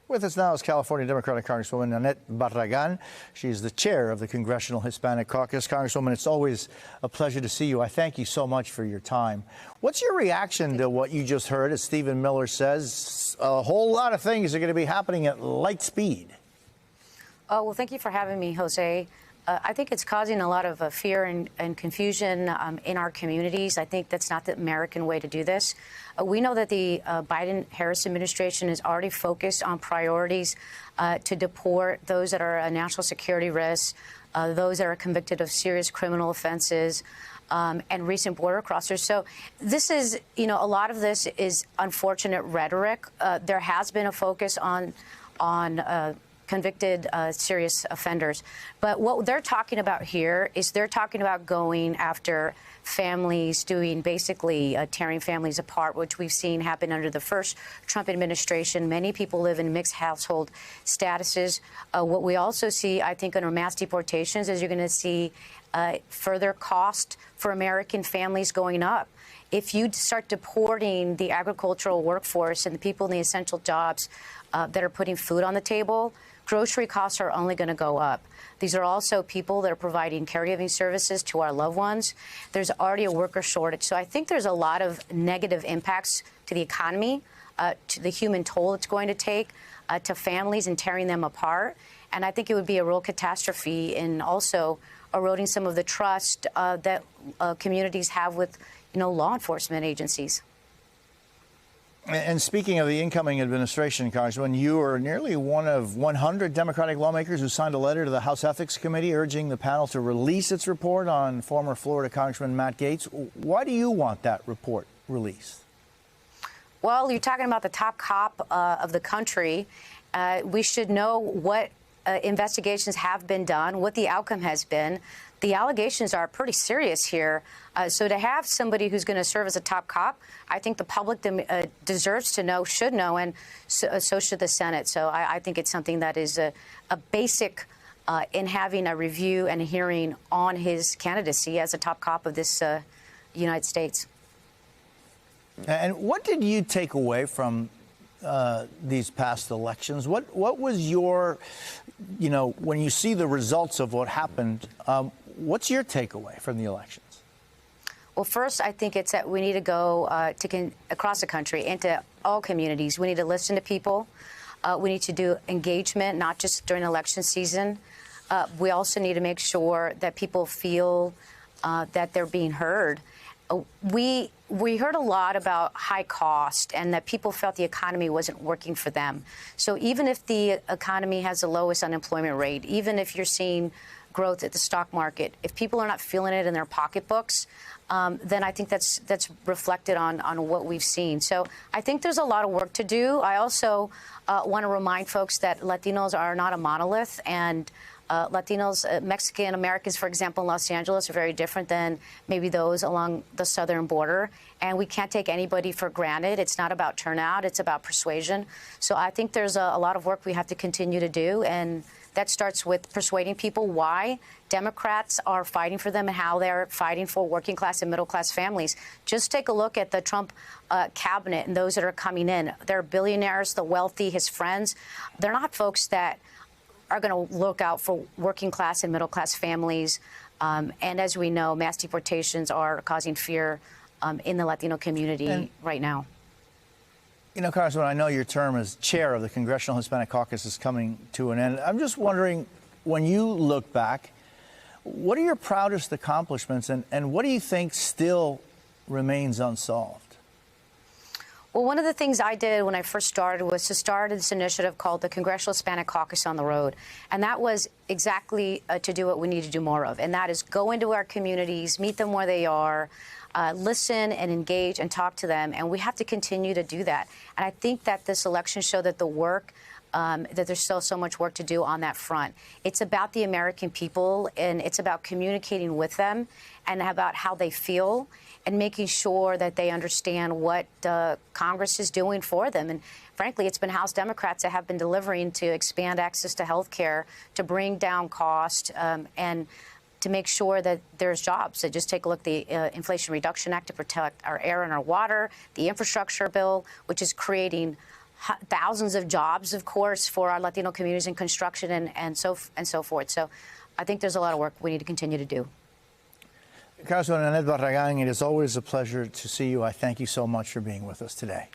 With us now is California Democratic Congresswoman Nanette Barragan. She's the chair of the Congressional Hispanic Caucus. Congresswoman, it's always a pleasure to see you. I thank you so much for your time. What's your reaction to what you just heard, as Stephen Miller says, a whole lot of things are going to be happening at light speed? Oh, well, thank you for having me, Jose. I think it's causing a lot of fear and confusion in our communities. I think that's not the American way to do this. We know that the Biden-Harris administration is already focused on priorities to deport those that are a national security risk, those that are convicted of serious criminal offenses, and recent border crossers. So this is, a lot of this is unfortunate rhetoric. There has been a focus on convicted serious offenders. But what they're talking about here is they're talking about going after families, doing basically tearing families apart, which we've seen happen under the first Trump administration. Many people live in mixed household statuses. What we also see, I think, under mass deportations is you're going to see further cost for American families going up. If you start deporting the agricultural workforce and the people in the essential jobs that are putting food on the table, grocery costs are only going to go up. These are also people that are providing caregiving services to our loved ones. There's already a worker shortage. So I think there's a lot of negative impacts to the economy, to the human toll it's going to take, to families and tearing them apart. And I think it would be a real catastrophe in also eroding some of the trust that communities have with, law enforcement agencies. And speaking of the incoming administration, Congressman, you are nearly one of 100 Democratic lawmakers who signed a letter to the House Ethics Committee urging the panel to release its report on former Florida Congressman Matt Gaetz. Why do you want that report released? Well, you're talking about the top cop of the country. We should know what investigations have been done, what the outcome has been. The allegations are pretty serious here. So to have somebody who's going to serve as a top cop, I think the public deserves to know, should know, and so should the Senate. So I think it's something that is a basic in having a review and a hearing on his candidacy as a top cop of this United States. And what did you take away from these past elections? What was your, when you see the results of what happened, what's your takeaway from the elections? Well, first, I think it's that we need to go across the country into all communities. We need to listen to people. We need to do engagement, not just during election season. We also need to make sure that people feel that they're being heard. We heard a lot about high cost and that people felt the economy wasn't working for them. So even if the economy has the lowest unemployment rate, even if you're seeing growth at the stock market, if people are not feeling it in their pocketbooks, then I think that's reflected on what we've seen. So I think there's a lot of work to do. I also want to remind folks that Latinos are not a monolith, and Latinos, Mexican Americans, for example, in Los Angeles are very different than maybe those along the southern border. And we can't take anybody for granted. It's not about turnout. It's about persuasion. So I think there's a lot of work we have to continue to do. And that starts with persuading people why Democrats are fighting for them and how they're fighting for working class and middle class families. Just take a look at the Trump cabinet and those that are coming in. They're billionaires, the wealthy, his friends. They're not folks that are going to look out for working class and middle class families. And as we know, mass deportations are causing fear in the Latino community right now. Congressman, I know your term as chair of the Congressional Hispanic Caucus is coming to an end. I'm just wondering, when you look back, what are your proudest accomplishments and what do you think still remains unsolved? Well, one of the things I did when I first started was to start this initiative called the Congressional Hispanic Caucus on the Road. And that was exactly to do what we need to do more of. And that is go into our communities, meet them where they are, listen and engage and talk to them. And we have to continue to do that. And I think that this election showed that the work that there's still so much work to do on that front. It's about the American people, and it's about communicating with them and about how they feel and making sure that they understand what Congress is doing for them. And frankly, it's been House Democrats that have been delivering to expand access to health care, to bring down cost, and to make sure that there's jobs. So just take a look at the Inflation Reduction Act to protect our air and our water, the infrastructure bill, which is creating thousands of jobs, of course, for our Latino communities in construction and so forth. So I think there's a lot of work we need to continue to do. Congresswoman Annette Barragan, it is always a pleasure to see you. I thank you so much for being with us today.